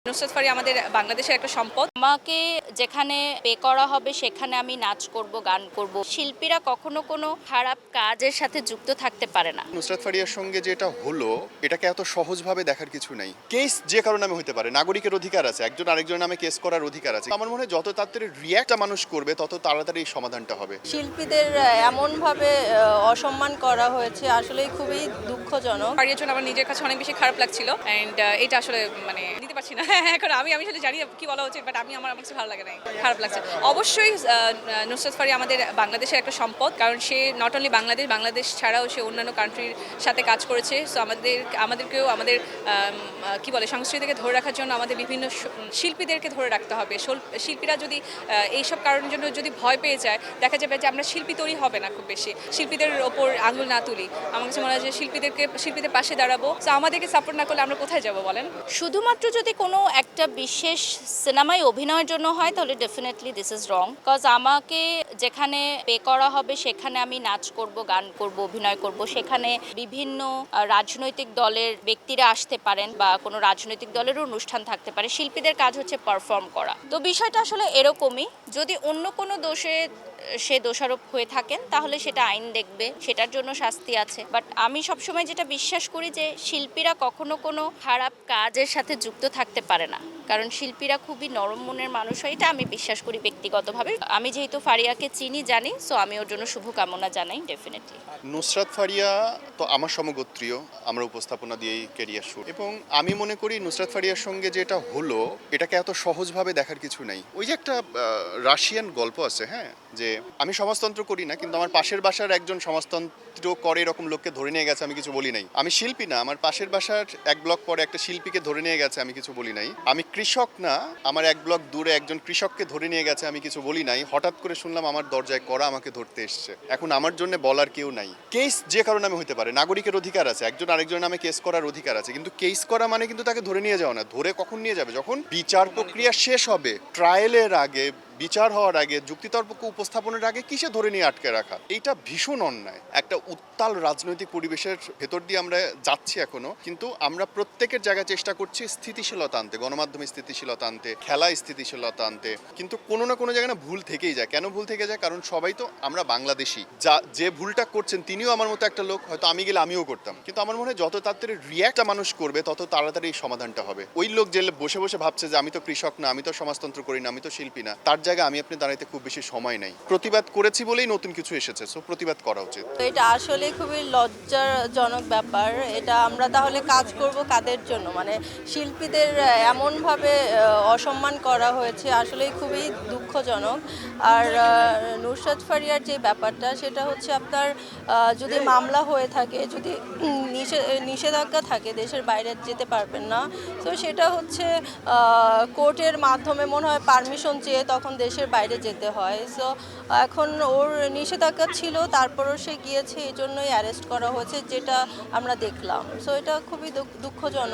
নুসরাত ফারিয়া আমাদের বাংলাদেশের একটা সম্পদ। আমাকে যেখানে পে করা হবে সেখানে আমি নাচ করব, গান করব। শিল্পীরা কখনো কোনো খারাপ কাজের সাথে যুক্ত থাকতে পারে না। নুসরাত ফারিয়ার সঙ্গে যেটা হলো এটাকে এত সহজভাবে দেখার কিছু নাই। কেস যে কারণে নামে হতে পারে, নাগরিকের অধিকার আছে, একজন আরেকজনের নামে কেস করার অধিকার আছে। আমার মনে হয় যত তাড়াতাড়ি রিয়্যাক্টটা মানুষ করবে তত তাড়াতাড়ি এই সমাধানটা হবে। শিল্পীদের এমনভাবে অসম্মান করা হয়েছে আসলেই খুবই দুঃখজনক। ফারিয়ার জন্য আমার নিজের কাছে অনেক বেশি খারাপ লাগছিল অ্যান্ড এটা আসলে নিতে পারছি না। এখন আমি আসলে জানি না কি বলা উচিত, বাট আমার কাছে ভালো লাগে না, খারাপ লাগছে। অবশ্যই নুসরাত ফারিয়া আমাদের বাংলাদেশের একটা সম্পদ, কারণ সে নট অনলি বাংলাদেশ ছাড়াও সে অন্যান্য কান্ট্রির সাথে কাজ করেছে। সো আমাদেরকেও আমাদের কি বলে সংস্কৃতিকে ধরে রাখার জন্য আমাদের বিভিন্ন শিল্পীদেরকে ধরে রাখতে হবে। শিল্পীরা যদি এইসব কারণের জন্য যদি ভয় পেয়ে যায়, দেখা যাবে যে আমরা শিল্পী তৈরি হবে না খুব বেশি। শিল্পীদের ওপর আঙুল না তুলি। আমার কাছে মনে হয় যে শিল্পীদের পাশে দাঁড়াবো। তো আমাদেরকে সাপোর্ট না করলে আমরা কোথায় যাব বলেন? শুধুমাত্র যদি কোনো একটা বিশেষ সিনেমায় অভিনয়ের জন্য হয় তাহলে definitely this is wrong. Because আমাকে যেখানে পে করা হবে সেখানে আমি নাচ করব, গান করব, অভিনয় করব। সেখানে বিভিন্ন রাজনৈতিক দলের ব্যক্তিরা আসতে পারেন বা কোনো রাজনৈতিক দলেরও অনুষ্ঠান থাকতে পারে। শিল্পীদের কাজ হচ্ছে পারফর্ম করা। তো বিষয়টা আসলে এরকমই। যদি অন্য কোনো দোষে সে দোষারোপ হয়ে থাকেন তাহলে সেটা আইন দেখবে, সেটার জন্য শাস্তি আছে। বাট আমি সবসময় যেটা বিশ্বাস করি যে শিল্পীরা কখনো কোনো খারাপ কাজের সাথে যুক্ত থাকতে পারে না, কারণ শিল্পীরা খুবই নরম মনের মানুষ হয়, এটা আমি বিশ্বাস করি ব্যক্তিগতভাবে। আমি যেহেতু ফারিয়াকে চিনি, জানি, সো আমি ওর জন্য শুভকামনা জানাই ডেফিনেটলি। নুসরাত ফারিয়া তো আমার সমগোত্রীয়, আমরা উপস্থাপনা দিয়েই ক্যারিয়ার শুরু, এবং আমি মনে করি নুসরাত ফারিয়ার সঙ্গে যেটা হলো এটাকে এত সহজভাবে দেখার কিছু নাই। ওই যে একটা রাশিয়ান গল্প আছে, হ্যাঁ, যে আমি সমাজতন্ত্র করি না কিন্তু আমার পাশের বাসার একজন সমাজতন্ত্র করে এরকম লোককে ধরে নিয়ে গেছে, আমি কিছু বলি নাই। আমি শিল্পী না, আমার পাশের বাসার এক ব্লক পরে একটা শিল্পীকে ধরে নিয়ে গেছে, আমি কিছু বলি নাই। আমি কৃষক না, আমার এক ব্লক দূরে একজন কৃষককে ধরে নিয়ে গেছে, আমি কিছু বলি নাই। হঠাৎ করে শুনলাম আমার দরজায় করা আমাকে ধরতে এসছে। এখন আমার জন্য বলার কেউ নাই। কেস যে কারণে নামে হতে পারে, নাগরিকের অধিকার আছে, একজন আরেকজনের নামে কেস করার অধিকার আছে, কিন্তু কেস করা মানে কিন্তু তাকে ধরে নিয়ে যাওয়া না। ধরে কখন নিয়ে যাবে? যখন বিচার প্রক্রিয়া শেষ হবে, ট্রায়ালের আগে, বিচার হওয়ার আগে, যুক্তিতর্ক উপস্থাপনের আগে কিসে ধরে নিয়ে আটকে রাখা? এইটা ভীষণ অন্যায়। একটা উত্তাল রাজনৈতিক পরিবেশের ভেতর দিয়ে আমরা যাচ্ছি এখনো, কিন্তু আমরা প্রত্যেকের জায়গায় চেষ্টা করছি স্থিতিশীলতা আনতে, গণমাধ্যমে স্থিতিশীলতা আনতে, খেলায় স্থিতিশীলতা আনতে, কিন্তু কোনো না কোনো জায়গায় না ভুল থেকেই যায়। কেন ভুল থেকে যায়? কারণ সবাই তো আমরা বাংলাদেশি। যে ভুলটা করছেন তিনিও আমার মতো একটা লোক, হয়তো আমি গেলে আমিও করতাম। কিন্তু আমার মনে হয় যত তাড়াতাড়ি রিয়্যাক্টটা মানুষ করবে তত তাড়াতাড়ি এই সমাধানটা হবে। ওই লোক যে বসে বসে ভাবছে যে আমি তো কৃষক না, আমি তো সমাজতন্ত্র করি না, আমি তো শিল্পী না, তার জায়গায় আমি আপনি দাঁড়াইতে খুব বেশি সময় নাই। প্রতিবাদ করেছি বলেই নতুন কিছু এসেছে, সো প্রতিবাদ করা উচিত। তো এটা আসলে খুবই লজ্জাজনক ব্যাপার। এটা আমরা তাহলে কাজ করব কাদের জন্য? মানে শিল্পীদের এমনভাবে অসম্মান করা হয়েছে আসলেই খুবই দুঃখজনক। আর নুসরাত ফারিয়ার যে ব্যাপারটা সেটা হচ্ছে আপনার যদি মামলা হয়ে থাকে, যদি নিষেধাজ্ঞা থাকে, দেশের বাইরে যেতে পারবেন না, তো সেটা হচ্ছে কোর্টের মাধ্যমে মনে হয় পারমিশন চেয়ে তখন দেশের বাইরে যেতে হয়। সো এখন ওর নিষেধাজ্ঞা ছিল, তারপরও সে গিয়েছে, এই জন্যই অ্যারেস্ট করা হয়েছে, যেটা আমরা দেখলাম। সো এটা খুবই দুঃখজনক।